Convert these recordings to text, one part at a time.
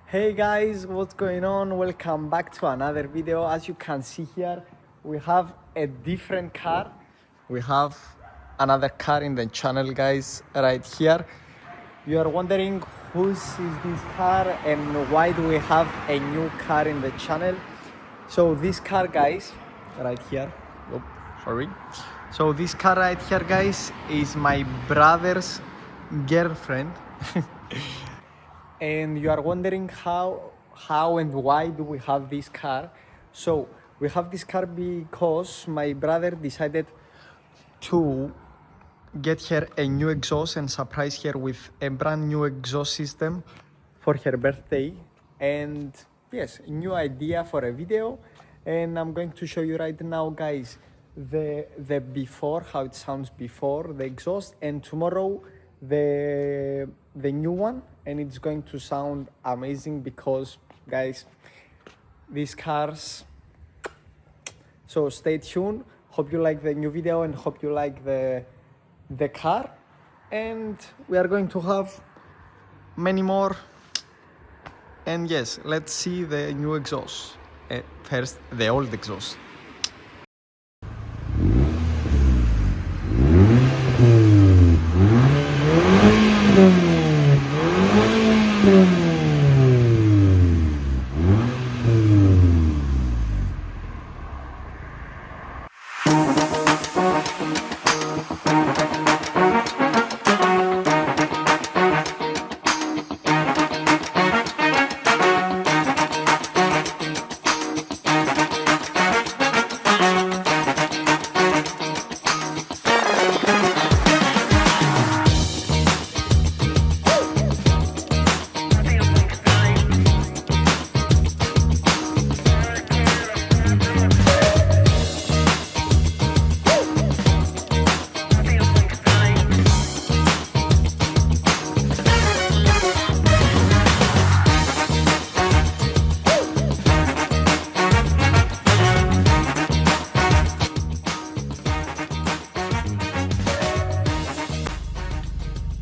Hey guys, what's going on? Welcome back to another video. As you can see here, we have a different car. We have another car in the channel, guys, right here. You are wondering whose is this car and why do we have a new car in the channel? So this car, guys, right here. Oh, sorry. So this car right here, guys, is my brother's girlfriend. And you are wondering how and why do we have this car. So we have this car because my brother decided to get her a new exhaust and surprise her with a brand new exhaust system for her birthday. And yes, a new idea for a video, and I'm going to show you right now, guys, the before, how it sounds before the exhaust, and tomorrow the new one, and it's going to sound amazing because, guys, these cars. So stay tuned. Hope you like the new video and hope you like the car, and we are going to have many more. And yes, let's see the new exhaust. First, the old exhaust.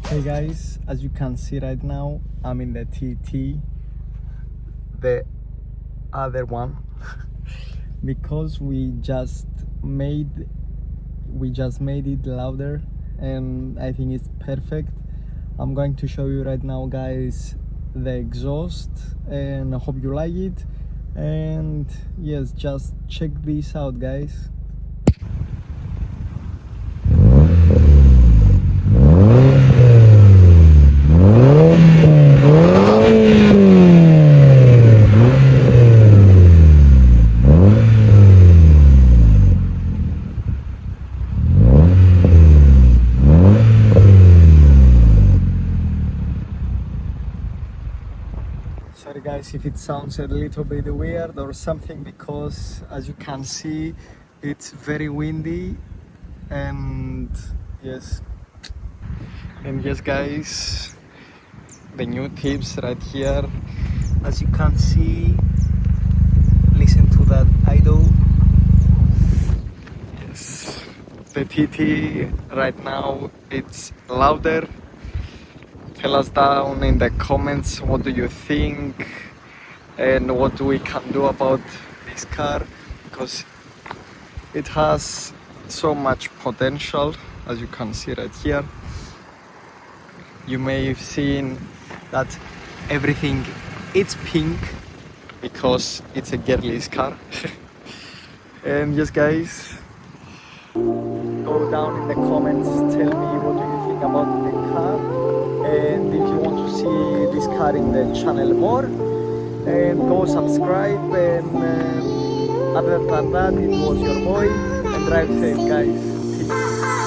Hey guys, as you can see right now, I'm in the TT, the other one, because we just made it louder, and I think it's perfect. I'm going to show you right now, guys, the exhaust, and I hope you like it. And yes, just check this out, guys. Sorry guys if it sounds a little bit weird or something, because as you can see, it's very windy. And yes guys, the new tips right here. As you can see, listen to that idle. Yes, the TT right now, it's louder. Tell us down in the comments what do you think and what we can do about this car, because it has so much potential. As you can see right here, you may have seen that everything it's pink because it's a girlish car. And yes guys, go down in the comments, tell me what do you think about the car, and if you want to see this car in the channel more, and go subscribe. And other than that, it was your boy, and drive safe, guys. Peace.